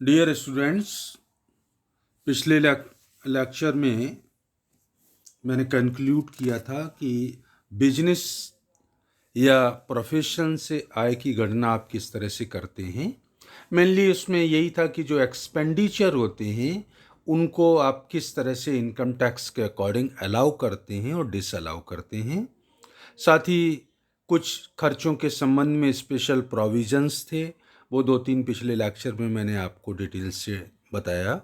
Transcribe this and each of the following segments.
Dear students, पिछले lecture में मैंने कंक्लूड किया था कि बिजनेस या प्रोफेशन से आय की गणना आप किस तरह से करते हैं। मेनली उसमें यही था कि जो एक्सपेंडिचर होते हैं उनको आप किस तरह से इनकम टैक्स के अकॉर्डिंग अलाउ करते हैं और डिसअलाउ करते हैं। साथ ही कुछ खर्चों के संबंध में स्पेशल प्रोविजंस थे, वो 2-3 पिछले लेक्चर में मैंने आपको डिटेल से बताया।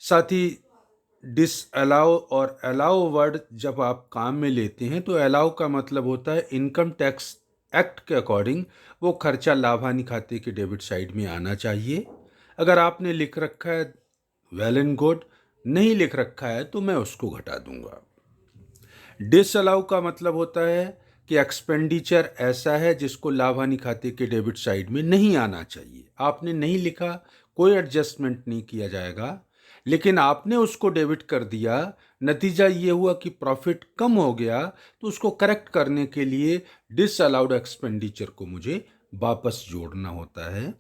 साथ ही डिसअलाउ और अलाउ वर्ड जब आप काम में लेते हैं तो अलाउ का मतलब होता है इनकम टैक्स एक्ट के अकॉर्डिंग वो खर्चा लाभ हानि खाते के डेबिट साइड में आना चाहिए। अगर आपने लिख रखा है वेल एंड गुड, नहीं लिख रखा है तो मैं उसको घटा दूंगा। डिसअलाउ का मतलब होता है कि एक्सपेंडिचर ऐसा है जिसको लाभ हानि खाते के डेबिट साइड में नहीं आना चाहिए। आपने नहीं लिखा, कोई एडजस्टमेंट नहीं किया जाएगा, लेकिन आपने उसको डेबिट कर दिया, नतीजा ये हुआ कि प्रॉफिट कम हो गया, तो उसको करेक्ट करने के लिए डिसअलाउड एक्सपेंडिचर को मुझे वापस जोड़ना होता है।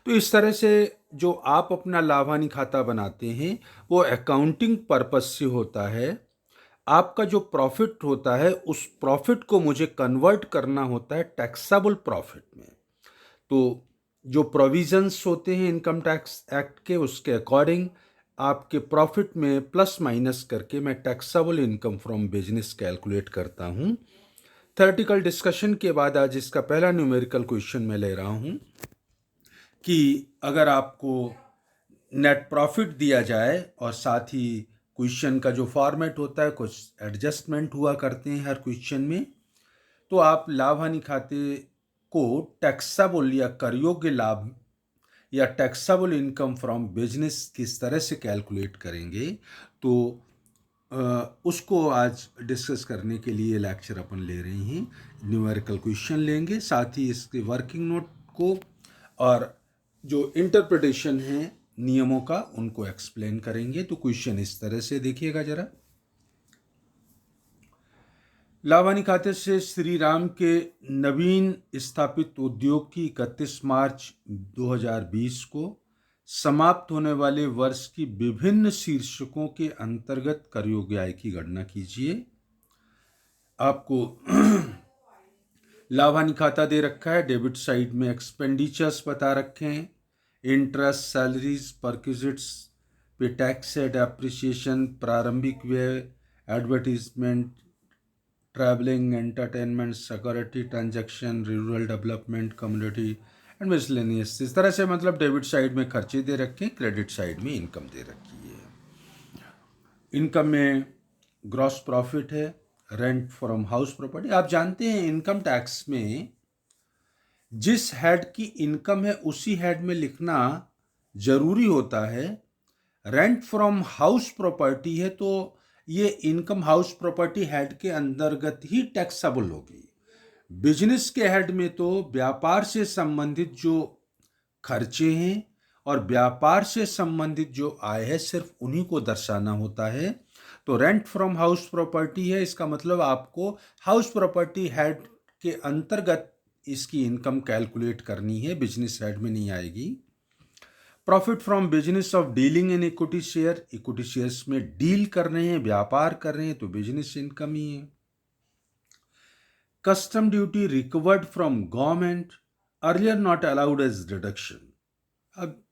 तो इस तरह से जो आप अपना लाभ हानि खाता बनाते हैं वो अकाउंटिंग पर्पज से होता है। आपका जो प्रॉफिट होता है उस प्रॉफिट को मुझे कन्वर्ट करना होता है टैक्सेबल प्रॉफिट में। तो जो प्रोविजंस होते हैं इनकम टैक्स एक्ट के, उसके अकॉर्डिंग आपके प्रॉफिट में प्लस माइनस करके मैं taxable income from business calculate करता हूँ। थ्योरेटिकल डिस्कशन के बाद आज इसका पहला न्यूमेरिकल क्वेश्चन मैं ले रहा हूँ कि अगर आपको नेट प्रॉफिट दिया जाए और साथ ही क्वेश्चन का जो फॉर्मेट होता है कुछ एडजस्टमेंट हुआ करते हैं हर क्वेश्चन में, तो आप लाभ हानि खाते को टैक्सेबल या कर योग्य लाभ या टैक्सेबल इनकम फ्रॉम बिजनेस किस तरह से कैलकुलेट करेंगे, तो उसको आज डिस्कस करने के लिए लेक्चर अपन ले रहे हैं। न्यूमेरिकल क्वेश्चन लेंगे, साथ ही इसके वर्किंग नोट को और जो इंटरप्रिटेशन है नियमों का उनको एक्सप्लेन करेंगे। तो क्वेश्चन इस तरह से देखिएगा जरा। लाभ हानि खाते से श्री राम के नवीन स्थापित उद्योग की 31 मार्च 2020 को समाप्त होने वाले वर्ष की विभिन्न शीर्षकों के अंतर्गत कर योग्य आय की गणना कीजिए। आपको लाभ हानि खाता दे रखा है, डेबिट साइड में एक्सपेंडिचर्स बता रखे हैं, इंटरेस्ट, सैलरीज, परक्विजिट्स पे टैक्स है, डेप्रिसिएशन, प्रारंभिक व्यय, advertisement, travelling, entertainment, security transaction, rural development, community and miscellaneous. इस तरह से मतलब डेबिट साइड में खर्चे दे रखे हैं, क्रेडिट साइड में इनकम दे रखी है। इनकम में ग्रॉस प्रॉफिट है, रेंट फ्रॉम हाउस प्रॉपर्टी। आप जानते हैं इनकम टैक्स में जिस हेड की इनकम है उसी हेड में लिखना जरूरी होता है। रेंट फ्रॉम हाउस प्रॉपर्टी है तो ये इनकम हाउस प्रॉपर्टी हेड के अंतर्गत ही टैक्सेबल होगी। बिजनेस के हेड में तो व्यापार से संबंधित जो खर्चे हैं और व्यापार से संबंधित जो आय है सिर्फ उन्हीं को दर्शाना होता है। तो रेंट फ्रॉम हाउस प्रॉपर्टी है, इसका मतलब आपको हाउस प्रॉपर्टी हेड के अंतर्गत इसकी इनकम कैलकुलेट करनी है, बिजनेस हेड में नहीं आएगी। Profit from business of dealing in equity share, equity shares में डील कर रहे हैं, व्यापार कर रहे हैं, तो बिजनेस इनकम ही है। Custom duty recovered from government earlier not allowed as deduction. अब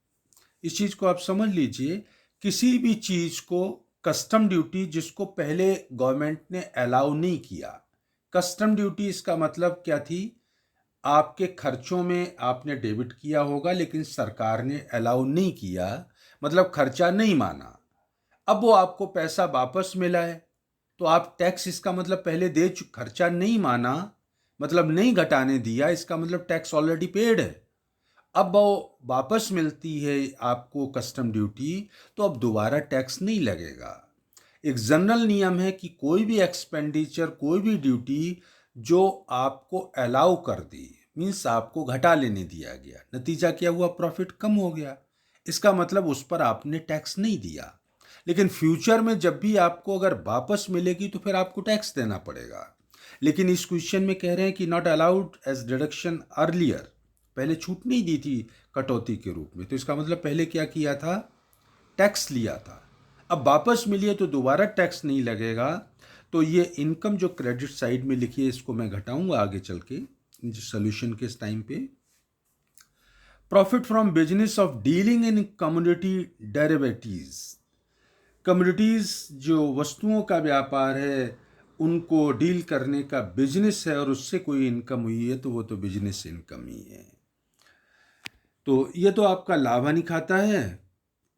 इस चीज को आप समझ लीजिए, किसी भी चीज को कस्टम ड्यूटी जिसको पहले गवर्नमेंट ने अलाउ नहीं किया, कस्टम ड्यूटी इसका मतलब क्या थी, आपके खर्चों में आपने डेबिट किया होगा लेकिन सरकार ने अलाउ नहीं किया, मतलब खर्चा नहीं माना। अब वो आपको पैसा वापस मिला है तो आप टैक्स, इसका मतलब पहले दे खर्चा नहीं माना मतलब नहीं घटाने दिया, इसका मतलब टैक्स ऑलरेडी पेड है। अब वो वापस मिलती है आपको कस्टम ड्यूटी, तो अब दोबारा टैक्स नहीं लगेगा। एक जनरल नियम है कि कोई भी एक्सपेंडिचर, कोई भी ड्यूटी जो आपको अलाउ कर दी, मीन्स आपको घटा लेने दिया गया, नतीजा क्या हुआ, प्रॉफिट कम हो गया, इसका मतलब उस पर आपने टैक्स नहीं दिया। लेकिन फ्यूचर में जब भी आपको अगर वापस मिलेगी तो फिर आपको टैक्स देना पड़ेगा। लेकिन इस क्वेश्चन में कह रहे हैं कि not allowed as deduction earlier, पहले छूट नहीं दी थी कटौती के रूप में। तो इसका मतलब पहले क्या किया था, टैक्स लिया था, अब वापस मिलिए तो दोबारा टैक्स नहीं लगेगा। तो ये इनकम जो क्रेडिट साइड में लिखी है इसको मैं घटाऊंगा आगे चल के सोल्यूशन के टाइम पे। Profit from business of dealing in community derivatives, communities जो वस्तुओं का व्यापार है उनको डील करने का बिजनेस है और उससे कोई इनकम हुई है तो वो तो बिजनेस इनकम ही है। तो ये तो आपका लाभ हानि खाता है।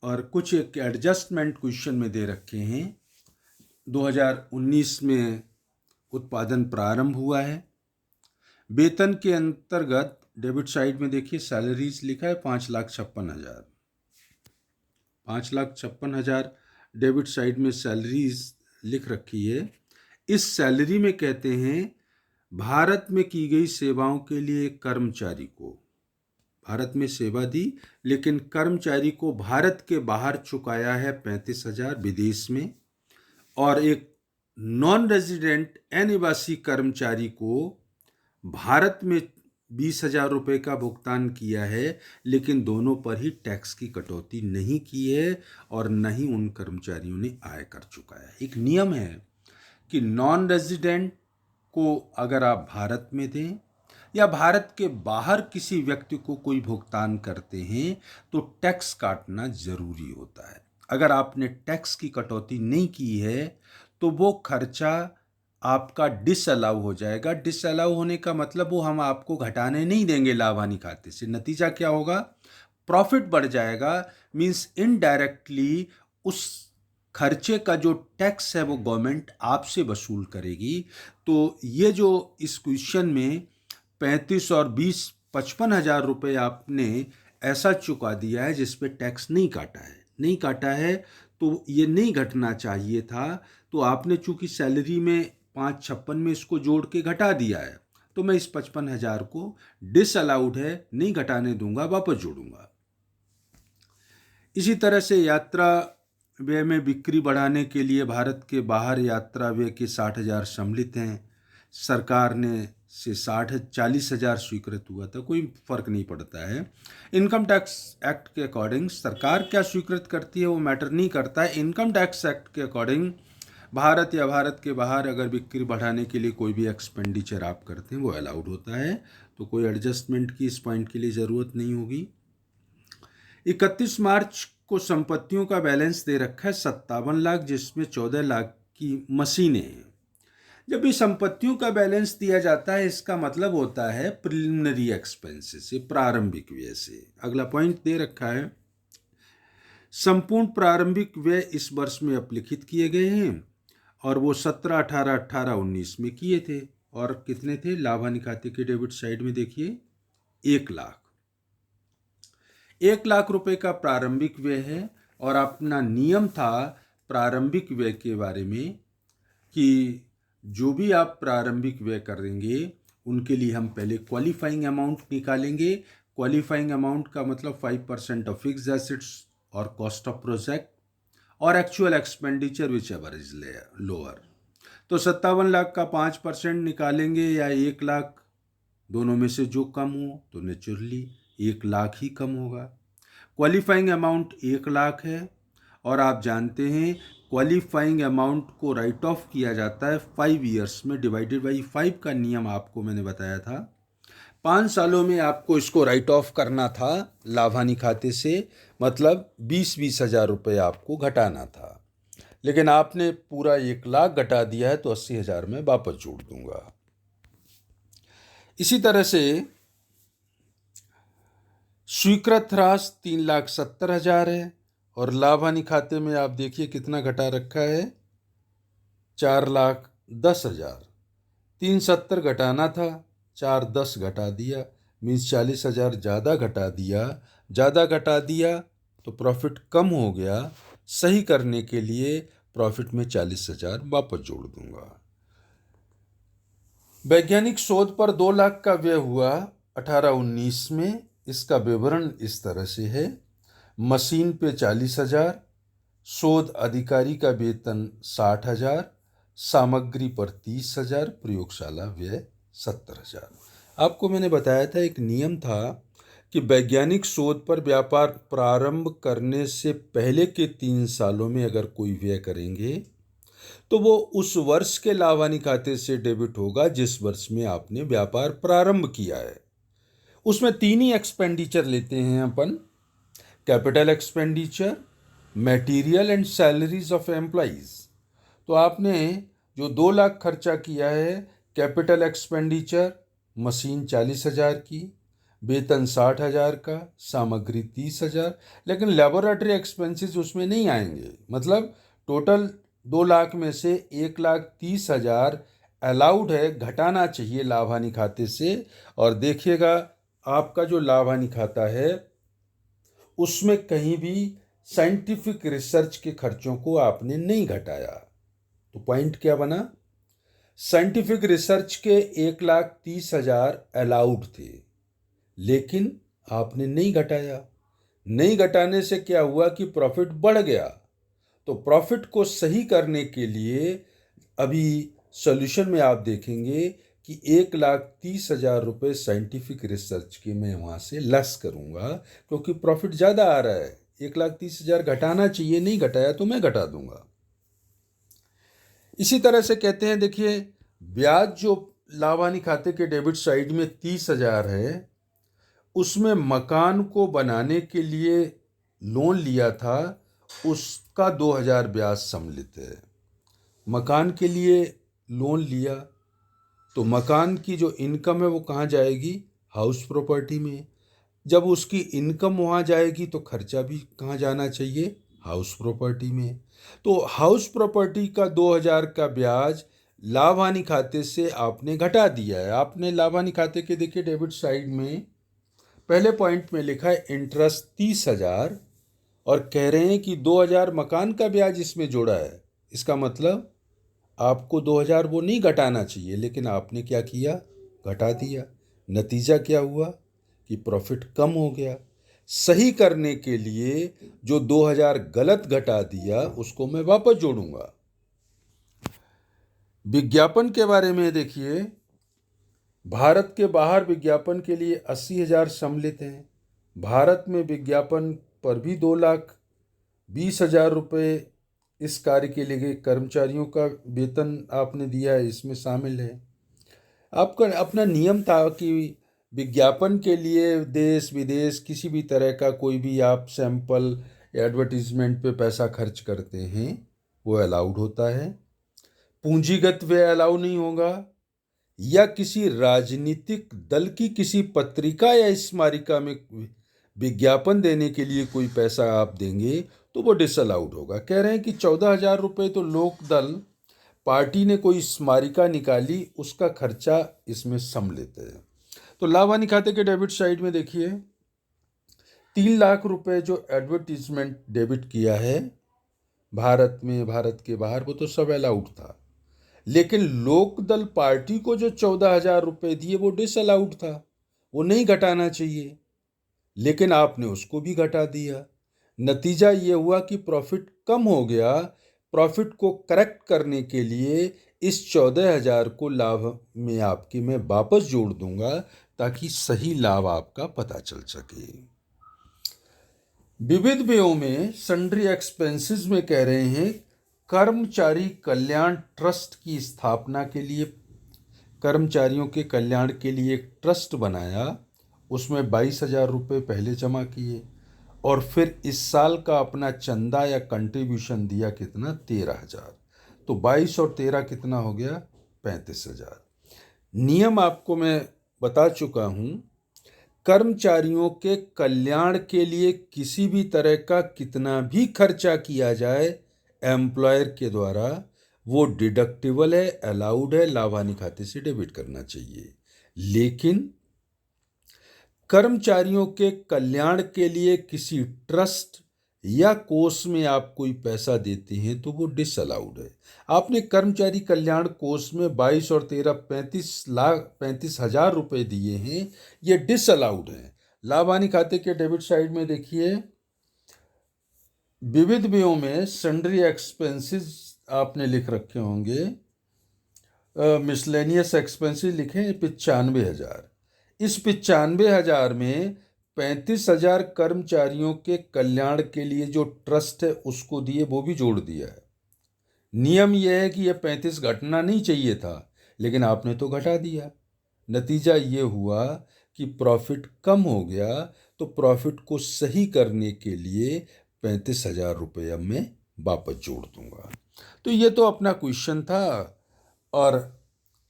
और कुछ एक एडजस्टमेंट क्वेश्चन में दे रखे हैं। 2019 में उत्पादन प्रारंभ हुआ है। वेतन के अंतर्गत डेबिट साइड में देखिए सैलरीज लिखा है 5,56,000, 5,56,000 डेबिट साइड में सैलरीज लिख रखी है। इस सैलरी में कहते हैं भारत में की गई सेवाओं के लिए कर्मचारी को, भारत में सेवा दी लेकिन कर्मचारी को भारत के बाहर चुकाया है 35,000 विदेश में, और एक नॉन रेजिडेंट अनिवासी कर्मचारी को भारत में 20,000 रुपये का भुगतान किया है, लेकिन दोनों पर ही टैक्स की कटौती नहीं की है और न ही उन कर्मचारियों ने आय कर चुकाया है। एक नियम है कि नॉन रेजिडेंट को अगर आप भारत में दें या भारत के बाहर किसी व्यक्ति को कोई भुगतान करते हैं तो टैक्स काटना जरूरी होता है। अगर आपने टैक्स की कटौती नहीं की है तो वो खर्चा आपका डिसअलाउ हो जाएगा। डिसअलाउ होने का मतलब वो हम आपको घटाने नहीं देंगे लाभ हानि खाते से। नतीजा क्या होगा, प्रॉफिट बढ़ जाएगा, मींस इनडायरेक्टली उस खर्चे का जो टैक्स है वो गवर्नमेंट आपसे वसूल करेगी। तो ये जो इस क्वेश्चन में 35 और 20 55,000 रुपये आपने ऐसा चुका दिया है जिस पे टैक्स नहीं काटा है, तो ये नहीं घटना चाहिए था। तो आपने चूंकि सैलरी में 5,56 में इसको जोड़ के घटा दिया है, तो मैं इस 55,000 को डिसअलाउड है नहीं घटाने दूंगा, वापस जोड़ूंगा। इसी तरह से यात्रा व्यय में बिक्री बढ़ाने के लिए भारत के बाहर यात्रा व्यय के 60,000 सम्मिलित हैं। सरकार ने से 40,000 स्वीकृत हुआ था, कोई फर्क नहीं पड़ता है। इनकम टैक्स एक्ट के अकॉर्डिंग सरकार क्या स्वीकृत करती है वो मैटर नहीं करता है। इनकम टैक्स एक्ट के अकॉर्डिंग भारत या भारत के बाहर अगर बिक्री बढ़ाने के लिए कोई भी एक्सपेंडिचर आप करते हैं वो अलाउड होता है। तो कोई एडजस्टमेंट की इस पॉइंट के लिए ज़रूरत नहीं होगी। 31 मार्च को संपत्तियों का बैलेंस दे रखा है 57 लाख, जिसमें 14 लाख की मशीनें हैं। जब भी संपत्तियों का बैलेंस दिया जाता है इसका मतलब होता है प्रिलिमिनरी एक्सपेंसेस से, प्रारंभिक व्यय से। अगला पॉइंट दे रखा है संपूर्ण प्रारंभिक व्यय इस वर्ष में अपलिखित किए गए हैं और वो 17, 18, 18, 19 में किए थे। और कितने थे, लाभ हानि खाते के डेबिट साइड में देखिए 1 लाख, 1 लाख रुपए का प्रारंभिक व्यय है। और अपना नियम था प्रारंभिक व्यय के बारे में कि जो भी आप प्रारंभिक व्यय करेंगे उनके लिए हम पहले क्वालिफाइंग अमाउंट निकालेंगे। क्वालिफाइंग अमाउंट का मतलब 5% ऑफ फिक्स्ड एसेट्स और कॉस्ट ऑफ प्रोजेक्ट और actual expenditure which ever is lower. तो 57 लाख का 5% निकालेंगे या 1 लाख, दोनों में से जो कम हो तो नेचुरली 1 लाख ही कम होगा। क्वालिफाइंग अमाउंट 1 लाख है और आप जानते हैं क्वालिफाइंग अमाउंट को राइट ऑफ किया जाता है 5 ईयर्स में, डिवाइडेड बाई 5 का नियम आपको मैंने बताया था। 5 सालों में आपको इसको राइट ऑफ करना था लाभ हानि खाते से, मतलब 20-20 हज़ार रुपये आपको घटाना था। लेकिन आपने पूरा 1 लाख घटा दिया है तो 80,000 में वापस जोड़ दूंगा। इसी तरह से स्वीकृत राशि 3,70,000 है और लाभ हानि खाते में आप देखिए कितना घटा रखा है, 4,10,000। 370 घटाना था, 410 घटा दिया, मीन्स 40,000 ज़्यादा घटा दिया तो प्रॉफिट कम हो गया। सही करने के लिए प्रॉफिट में 40,000 वापस जोड़ दूंगा। वैज्ञानिक शोध पर 2 लाख का व्यय हुआ 18-19 में। इसका विवरण इस तरह से है, मशीन पे 40,000, शोध अधिकारी का वेतन 60,000, सामग्री पर 30,000, प्रयोगशाला व्यय 70,000। आपको मैंने बताया था एक नियम था कि वैज्ञानिक शोध पर व्यापार प्रारंभ करने से पहले के 3 सालों में अगर कोई व्यय करेंगे तो वो उस वर्ष के लाभ हानि खाते से डेबिट होगा जिस वर्ष में आपने व्यापार प्रारंभ किया है। उसमें 3 ही एक्सपेंडिचर लेते हैं अपन: capital expenditure, material and salaries of employees. तो आपने जो 2 लाख खर्चा किया है, कैपिटल एक्सपेंडिचर मशीन 40,000 की, वेतन 60,000 का, सामग्री 30,000, लेकिन लेबोरेटरी एक्सपेंसेस उसमें नहीं आएंगे। मतलब टोटल 2 लाख में से 1,30,000 अलाउड है, घटाना चाहिए लाभ हानि खाते से। और देखिएगा आपका जो लाभ हानि खाता है उसमें कहीं भी साइंटिफिक रिसर्च के खर्चों को आपने नहीं घटाया। तो पॉइंट क्या बना? साइंटिफिक रिसर्च के 1,30,000 अलाउड थे, लेकिन आपने नहीं घटाया। नहीं घटाने से क्या हुआ कि प्रॉफिट बढ़ गया। तो प्रॉफिट को सही करने के लिए अभी सॉल्यूशन में आप देखेंगे कि 1,30,000 रुपये साइंटिफिक रिसर्च के मैं वहाँ से लेस करूँगा, क्योंकि प्रॉफिट ज़्यादा आ रहा है। 1,30,000 घटाना चाहिए, नहीं घटाया तो मैं घटा दूंगा। इसी तरह से कहते हैं, देखिए ब्याज जो लाभ हानि खाते के डेबिट साइड में 30,000 है, उसमें मकान को बनाने के लिए लोन लिया था, उसका 2,000 ब्याज सम्मिलित है। मकान के लिए लोन लिया तो मकान की जो इनकम है वो कहाँ जाएगी? हाउस प्रॉपर्टी में। जब उसकी इनकम वहाँ जाएगी तो खर्चा भी कहाँ जाना चाहिए? हाउस प्रॉपर्टी में। तो हाउस प्रॉपर्टी का 2,000 का ब्याज लाभ हानि खाते से आपने घटा दिया है। आपने लाभ हानि खाते के देखिए डेबिट साइड में पहले पॉइंट में लिखा है इंटरेस्ट 30,000 और कह रहे हैं कि 2,000 मकान का ब्याज इसमें जोड़ा है। इसका मतलब आपको 2,000 वो नहीं घटाना चाहिए, लेकिन आपने क्या किया? घटा दिया। नतीजा क्या हुआ कि प्रॉफिट कम हो गया। सही करने के लिए जो 2,000 गलत घटा दिया उसको मैं वापस जोड़ूंगा। विज्ञापन के बारे में देखिए, भारत के बाहर विज्ञापन के लिए 80,000 सम्मिलित हैं। भारत में विज्ञापन पर भी 2,20,000 रुपये इस कार्य के लिए कर्मचारियों का वेतन आपने दिया है, इसमें शामिल है। आपका अपना नियम था कि विज्ञापन के लिए देश विदेश किसी भी तरह का कोई भी आप सैंपल एडवर्टीजमेंट पे पैसा खर्च करते हैं वो अलाउड होता है। पूंजीगत व्यय अलाउ नहीं होगा, या किसी राजनीतिक दल की किसी पत्रिका या स्मारिका में विज्ञापन देने के लिए कोई पैसा आप देंगे तो वो डिसअलाउड होगा। कह रहे हैं कि 14,000 रुपये तो लोक दल पार्टी ने कोई स्मारिका निकाली, उसका खर्चा इसमें सम्मिलित है। तो लाभ हानि खाते के डेबिट साइड में देखिए 3 लाख रुपए जो एडवर्टीजमेंट डेबिट किया है भारत में, भारत के बाहर, वो तो सब अलाउड था। लेकिन लोकदल पार्टी को जो 14,000 रुपये दिए वो डिसअलाउड था, वो नहीं घटाना चाहिए, लेकिन आपने उसको भी घटा दिया। नतीजा ये हुआ कि प्रॉफिट कम हो गया। प्रॉफिट को करेक्ट करने के लिए इस 14,000 को लाभ में आपकी मैं वापस जोड़ दूंगा ताकि सही लाभ आपका पता चल सके। विविध व्ययों में सन्ड्री एक्सपेंसेस में कह रहे हैं कर्मचारी कल्याण ट्रस्ट की स्थापना के लिए, कर्मचारियों के कल्याण के लिए एक ट्रस्ट बनाया, उसमें 22,000 रुपये पहले जमा किए और फिर इस साल का अपना चंदा या कंट्रीब्यूशन दिया। कितना? 13,000। तो 22 और 13 कितना हो गया? 35,000। नियम आपको मैं बता चुका हूँ, कर्मचारियों के कल्याण के लिए किसी भी तरह का कितना भी खर्चा किया जाए एम्प्लॉयर के द्वारा वो डिडक्टिबल है, अलाउड है, लाभ हानि खाते से डेबिट करना चाहिए। लेकिन कर्मचारियों के कल्याण के लिए किसी ट्रस्ट या कोष में आप कोई पैसा देते हैं तो वो डिसअलाउड है। आपने कर्मचारी कल्याण कोष में 22 और 13 35,000 रुपये दिए हैं, ये डिसअलाउड है। लाभ हानि खाते के डेबिट साइड में देखिए विविध व्ययों में सन्ड्री एक्सपेंसेस आपने लिख रखे होंगे, मिसलेनियस एक्सपेंसेस लिखे 95,000। इस 95,000 में 35,000 कर्मचारियों के कल्याण के लिए जो ट्रस्ट है उसको दिए, वो भी जोड़ दिया है। नियम यह है कि यह 35 घटना नहीं चाहिए था, लेकिन आपने तो घटा दिया। नतीजा ये हुआ कि प्रॉफिट कम हो गया, तो प्रॉफिट को सही करने के लिए 35,000 रुपये अब मैं वापस जोड़ दूंगा। तो ये तो अपना क्वेश्चन था, और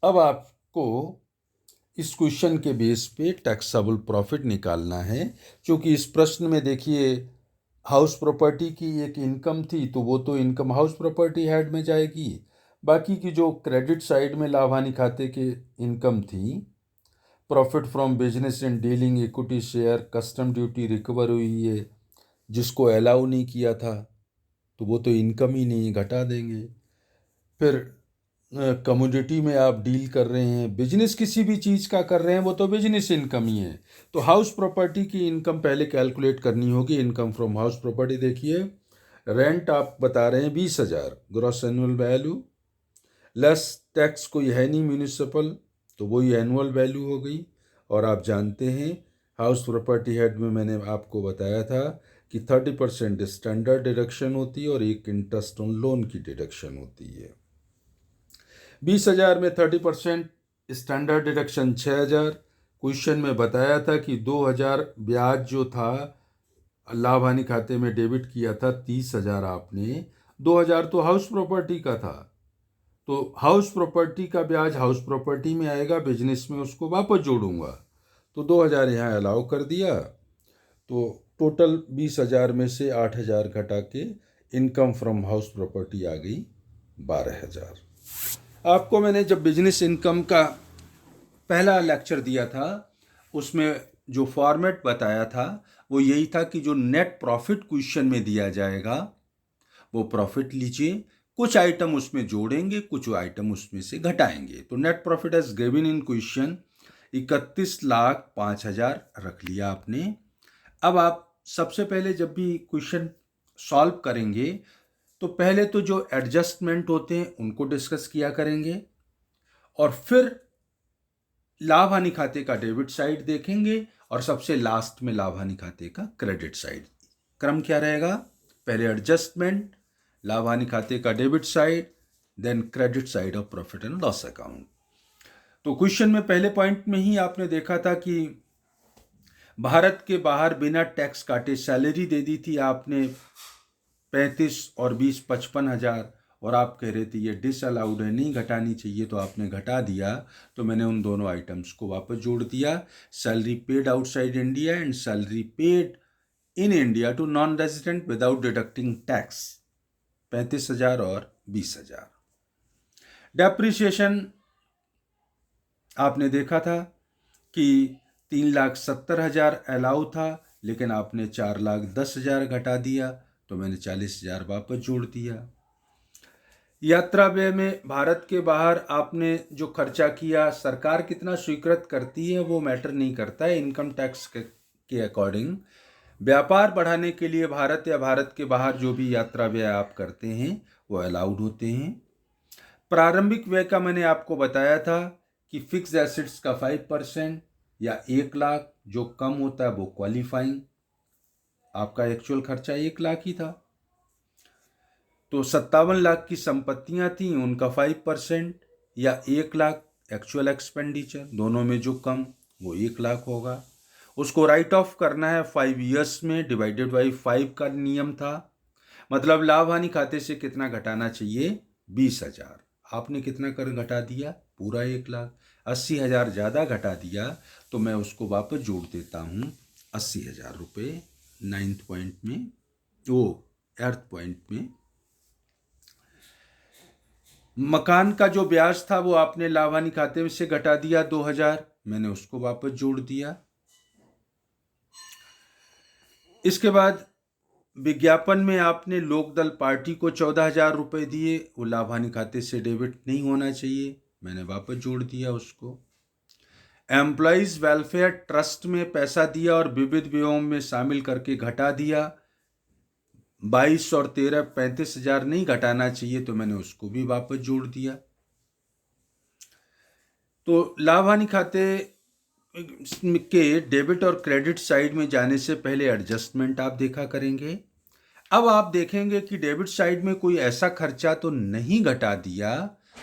अब आपको इस क्वेश्चन के बेस पे टैक्सेबल प्रॉफिट निकालना है। क्योंकि इस प्रश्न में देखिए, हाउस प्रॉपर्टी की एक इनकम थी, तो वो तो इनकम हाउस प्रॉपर्टी हेड में जाएगी। बाकी की जो क्रेडिट साइड में लाभ हानि खाते की इनकम थी, profit from business and dealing, equity share, custom duty recover हुई है, जिसको अलाउ नहीं किया था, तो वो तो इनकम ही नहीं, घटा देंगे। फिर कमोडिटी में आप डील कर रहे हैं, बिजनेस किसी भी चीज़ का कर रहे हैं, वो तो बिजनेस इनकम ही है। तो हाउस प्रॉपर्टी की इनकम पहले कैलकुलेट करनी होगी। इनकम फ्रॉम हाउस प्रॉपर्टी देखिए, रेंट आप बता रहे हैं 20,000 gross annual value, less tax कोई है नहीं म्यूनिसिपल, तो वही एनुअल वैल्यू हो गई। और आप जानते हैं हाउस प्रॉपर्टी हेड में मैंने आपको बताया था कि 30% स्टैंडर्ड डिडक्शन होती है और एक इंटरेस्ट ऑन लोन की डिडक्शन होती है। 20,000 में 30% स्टैंडर्ड डिडक्शन 6,000। क्वेश्चन में बताया था कि 2,000 ब्याज जो था लाभ हानि खाते में डेबिट किया था, 30,000 आपने, 2,000 तो हाउस प्रॉपर्टी का था, तो हाउस प्रॉपर्टी का ब्याज हाउस प्रॉपर्टी में आएगा, बिजनेस में उसको वापस जोड़ूंगा। तो 2,000 यहाँ अलाउ कर दिया, तो टोटल 20,000 में से 8,000 घटा के इनकम फ्रॉम हाउस प्रॉपर्टी आ गई 12,000। आपको मैंने जब बिजनेस इनकम का पहला लेक्चर दिया था, उसमें जो फॉर्मेट बताया था वो यही था कि जो नेट प्रॉफिट क्वेश्चन में दिया जाएगा, वो प्रॉफिट लीजिए, कुछ आइटम उसमें जोड़ेंगे, कुछ आइटम उसमें से घटाएंगे। तो net profit as given in question 31,05,000 रख लिया आपने। अब आप सबसे पहले जब भी क्वेश्चन सॉल्व करेंगे, तो पहले तो जो एडजस्टमेंट होते हैं उनको डिस्कस किया करेंगे, और फिर लाभ हानि खाते का डेबिट साइड देखेंगे, और सबसे लास्ट में लाभ हानि खाते का क्रेडिट साइड। क्रम क्या रहेगा? पहले एडजस्टमेंट, लाभ हानि खाते का debit side, then credit side of profit and loss account. तो क्वेश्चन में पहले पॉइंट में ही आपने देखा था कि भारत के बाहर बिना टैक्स काटे सैलरी दे दी थी आपने 35 और 20 55,000, और आप कह रहे थे ये डिसअलाउड है, नहीं घटानी चाहिए, तो आपने घटा दिया। तो मैंने उन दोनों आइटम्स को वापस जोड़ दिया, salary paid outside India and salary paid in India to non resident without deducting tax, 35,000 और 20,000। डेप्रिसिएशन आपने देखा था कि 3,70,000 अलाउ था, लेकिन आपने 4,10,000 घटा दिया, तो मैंने 40,000 वापस जोड़ दिया। यात्रा व्यय में भारत के बाहर आपने जो खर्चा किया, सरकार कितना स्वीकृत करती है वो मैटर नहीं करता है, इनकम टैक्स के अकॉर्डिंग व्यापार बढ़ाने के लिए भारत या भारत के बाहर जो भी यात्रा व्यय आप करते हैं वो अलाउड होते हैं। प्रारंभिक व्यय का मैंने आपको बताया था कि फिक्स एसेट्स का 5% या 1,00,000 जो कम होता है वो क्वालिफाइंग, आपका एक्चुअल खर्चा 1,00,000 ही था। तो 57 लाख की संपत्तियां थी, उनका 5% या 1,00,000 एक्चुअल एक्सपेंडिचर, दोनों में जो कम वो 1,00,000 होगा। उसको राइट ऑफ करना है 5 ईयर्स में, डिवाइडेड बाई 5 का नियम था। मतलब लाभ हानि खाते से कितना घटाना चाहिए? 20,000। आपने कितना कर घटा दिया? पूरा 1,00,000। 80,000 ज़्यादा घटा दिया, तो मैं उसको वापस जोड़ देता हूँ 80,000 रुपये 9th पॉइंट में, वो 8th पॉइंट में। मकान का जो ब्याज था वो आपने लाभ हानि खाते में से घटा दिया 2,000, मैंने उसको वापस जोड़ दिया। इसके बाद विज्ञापन में आपने लोकदल पार्टी को 14,000 रुपये दिए, वो लाभ हानि खाते से डेबिट नहीं होना चाहिए, मैंने वापस जोड़ दिया उसको। एम्प्लॉयज वेलफेयर ट्रस्ट में पैसा दिया और विविध व्ययों में शामिल करके घटा दिया, 22 और 13 35,000 नहीं घटाना चाहिए, तो मैंने उसको भी वापस जोड़ दिया। तो लाभ हानि खाते के डेबिट और क्रेडिट साइड में जाने से पहले एडजस्टमेंट आप देखा करेंगे। अब आप देखेंगे कि डेबिट साइड में कोई ऐसा खर्चा तो नहीं घटा दिया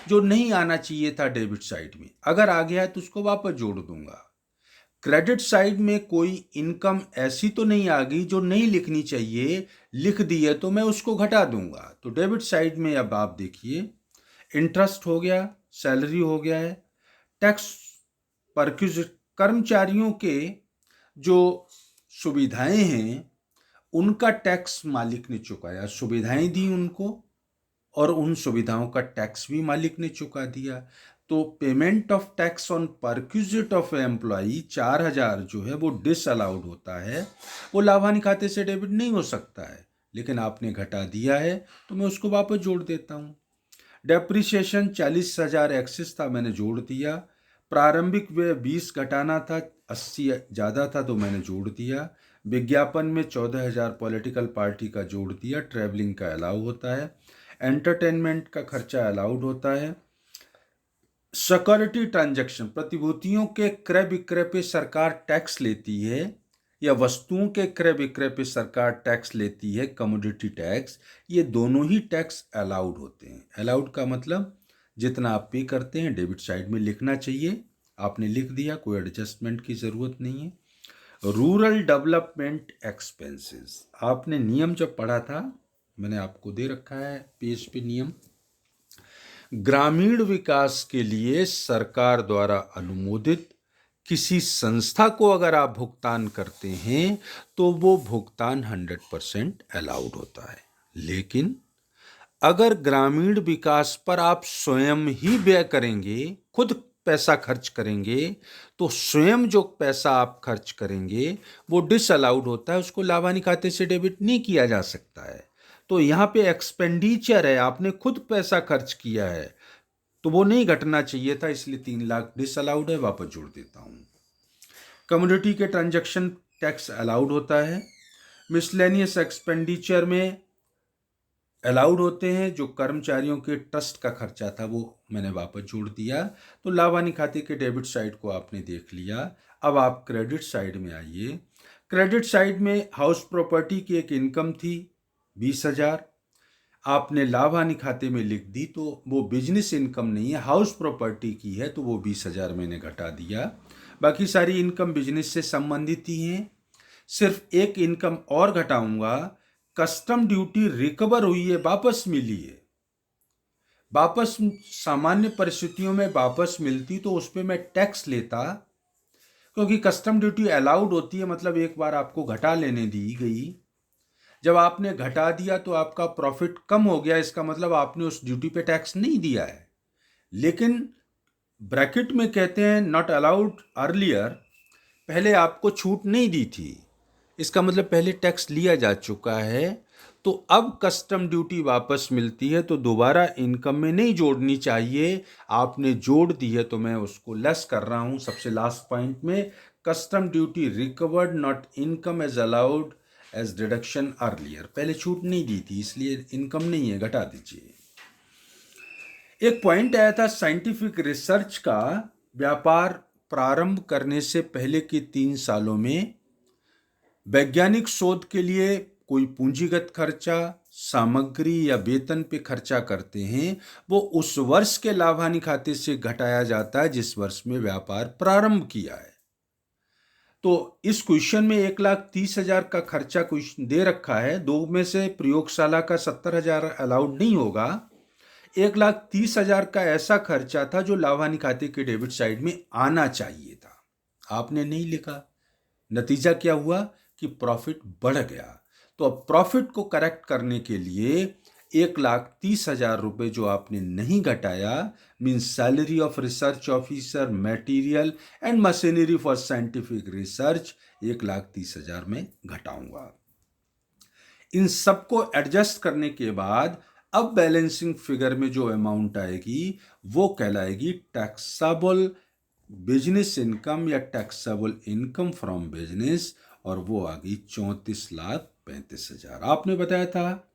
जो नहीं आना चाहिए था डेबिट साइड में। अगर आ गया है तो उसको वापस जोड़ दूंगा। क्रेडिट साइड में कोई इनकम ऐसी तो नहीं आ गई जो नहीं लिखनी चाहिए, लिख दी है तो मैं उसको घटा दूंगा। तो डेबिट साइड में अब आप देखिए, इंटरेस्ट हो गया, सैलरी हो गया है, टैक्स कर्मचारियों के जो सुविधाएं हैं उनका टैक्स मालिक ने चुकाया, सुविधाएं दी उनको और उन सुविधाओं का टैक्स भी मालिक ने चुका दिया। तो payment of tax on perquisite of employee 4,000 जो है वो डिसअलाउड होता है, वो लाभानी खाते से डेबिट नहीं हो सकता है, लेकिन आपने घटा दिया है तो मैं उसको वापस जोड़ देता हूँ। डेप्रिसिएशन 40,000 एक्सेस था, मैंने जोड़ दिया। प्रारंभिक व्यय 20 घटाना था, 80 ज़्यादा था तो मैंने जोड़ दिया। विज्ञापन में 14,000 पॉलिटिकल पार्टी का जोड़ दिया। ट्रैवलिंग का अलाउ होता है, एंटरटेनमेंट का खर्चा अलाउड होता है। सिक्योरिटी ट्रांजैक्शन, प्रतिभूतियों के क्रय विक्रय पे सरकार टैक्स लेती है या वस्तुओं के क्रय विक्रय पे सरकार टैक्स लेती है, कमोडिटी टैक्स, ये दोनों ही टैक्स अलाउड होते हैं। अलाउड का मतलब जितना आप पे करते हैं डेबिट साइड में लिखना चाहिए, आपने लिख दिया, कोई एडजस्टमेंट की ज़रूरत नहीं है। रूरल डेवलपमेंट एक्सपेंसेस, आपने नियम जब पढ़ा था, मैंने आपको दे रखा है पेज पे नियम। ग्रामीण विकास के लिए सरकार द्वारा अनुमोदित किसी संस्था को अगर आप भुगतान करते हैं तो वो भुगतान 100% अलाउड होता है। लेकिन अगर ग्रामीण विकास पर आप स्वयं ही व्यय करेंगे, खुद पैसा खर्च करेंगे, तो स्वयं जो पैसा आप खर्च करेंगे वो डिसअलाउड होता है, उसको लाभानी खाते से डेबिट नहीं किया जा सकता है। तो यहाँ पे एक्सपेंडिचर है, आपने खुद पैसा खर्च किया है तो वो नहीं घटना चाहिए था, इसलिए 3 लाख डिसअलाउड है, वापस जोड़ देता हूँ। कमोडिटी के ट्रांजैक्शन टैक्स अलाउड होता है। मिसलेनियस एक्सपेंडिचर में अलाउड होते हैं, जो कर्मचारियों के ट्रस्ट का खर्चा था वो मैंने वापस जोड़ दिया। तो लाभानी खाते के डेबिट साइड को आपने देख लिया। अब आप क्रेडिट साइड में आइए। क्रेडिट साइड में हाउस प्रॉपर्टी की एक इनकम थी 20,000, आपने लाभानी खाते में लिख दी, तो वो बिजनेस इनकम नहीं है, हाउस प्रॉपर्टी की है, तो वो 20,000 मैंने घटा दिया। बाकी सारी इनकम बिजनेस से संबंधित ही हैं। सिर्फ एक इनकम और घटाऊंगा, कस्टम ड्यूटी रिकवर हुई है, वापस मिली है। वापस सामान्य परिस्थितियों में वापस मिलती तो उस पर मैं टैक्स लेता, क्योंकि कस्टम ड्यूटी अलाउड होती है, मतलब एक बार आपको घटा लेने दी गई। जब आपने घटा दिया तो आपका प्रॉफिट कम हो गया, इसका मतलब आपने उस ड्यूटी पे टैक्स नहीं दिया है। लेकिन ब्रैकेट में कहते हैं नॉट अलाउड अर्लियर, पहले आपको छूट नहीं दी थी, इसका मतलब पहले टैक्स लिया जा चुका है। तो अब कस्टम ड्यूटी वापस मिलती है तो दोबारा इनकम में नहीं जोड़नी चाहिए, आपने जोड़ दी है तो मैं उसको लेस कर रहा हूं। सबसे लास्ट पॉइंट में custom duty recovered not income as allowed as deduction earlier, पहले छूट नहीं दी थी इसलिए इनकम नहीं है, घटा दीजिए। एक पॉइंट आया था साइंटिफिक रिसर्च का, व्यापार प्रारंभ करने से पहले के 3 सालों में वैज्ञानिक शोध के लिए कोई पूंजीगत खर्चा, सामग्री या वेतन पे खर्चा करते हैं, वो उस वर्ष के लाभानी खाते से घटाया जाता है जिस वर्ष में व्यापार प्रारंभ किया है। तो इस क्वेश्चन में 1,30,000 का खर्चा क्वेश्चन दे रखा है, दो में से प्रयोगशाला का 70,000 अलाउड नहीं होगा। 1,30,000 का ऐसा खर्चा था जो लाभानी खाते के डेबिट साइड में आना चाहिए था, आपने नहीं लिखा। नतीजा क्या हुआ कि प्रॉफिट बढ़ गया। तो अब प्रॉफिट को करेक्ट करने के लिए 1,30,000 रुपये जो आपने नहीं घटाया, means salary of research officer, material and machinery for scientific research, 1,30,000 में घटाऊंगा। इन सबको एडजस्ट करने के बाद अब बैलेंसिंग फिगर में जो अमाउंट आएगी वो कहलाएगी टैक्सेबल बिजनेस इनकम या टैक्सेबल इनकम फ्रॉम बिजनेस, और वो आ गई 34,35,000। आपने बताया था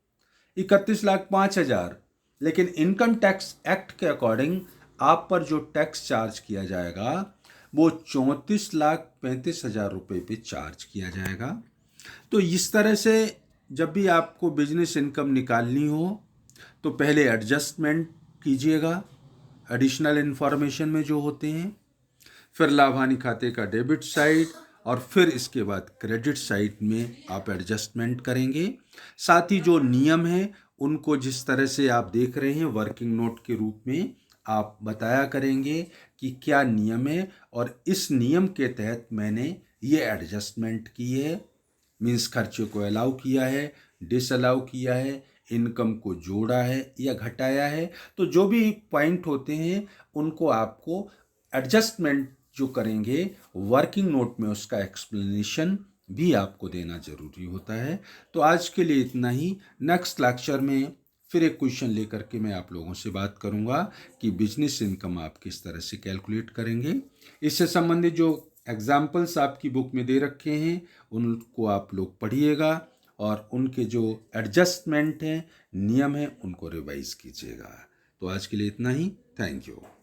31,05,000, लेकिन इनकम टैक्स एक्ट के अकॉर्डिंग आप पर जो टैक्स चार्ज किया जाएगा वो 34,35,000 रुपये पे चार्ज किया जाएगा। तो इस तरह से जब भी आपको बिजनेस इनकम निकालनी हो तो पहले एडजस्टमेंट कीजिएगा एडिशनल इन्फॉर्मेशन में जो होते हैं, फिर लाभ हानि खाते का डेबिट साइड, और फिर इसके बाद क्रेडिट साइड में आप एडजस्टमेंट करेंगे। साथ ही जो नियम हैं उनको जिस तरह से आप देख रहे हैं वर्किंग नोट के रूप में आप बताया करेंगे कि क्या नियम है और इस नियम के तहत मैंने ये एडजस्टमेंट की है, मीन्स खर्चे को अलाउ किया है, डिसअलाउ किया है, इनकम को जोड़ा है या घटाया है। तो जो भी पॉइंट होते हैं उनको आपको एडजस्टमेंट जो करेंगे वर्किंग नोट में उसका एक्सप्लेनेशन भी आपको देना जरूरी होता है। तो आज के लिए इतना ही। नेक्स्ट लेक्चर में फिर एक क्वेश्चन लेकर के मैं आप लोगों से बात करूंगा कि बिजनेस इनकम आप किस तरह से कैलकुलेट करेंगे। इससे संबंधित जो एग्जाम्पल्स आपकी बुक में दे रखे हैं उनको आप लोग पढ़िएगा और उनके जो एडजस्टमेंट हैं, नियम हैं, उनको रिवाइज कीजिएगा। तो आज के लिए इतना ही। Thank you.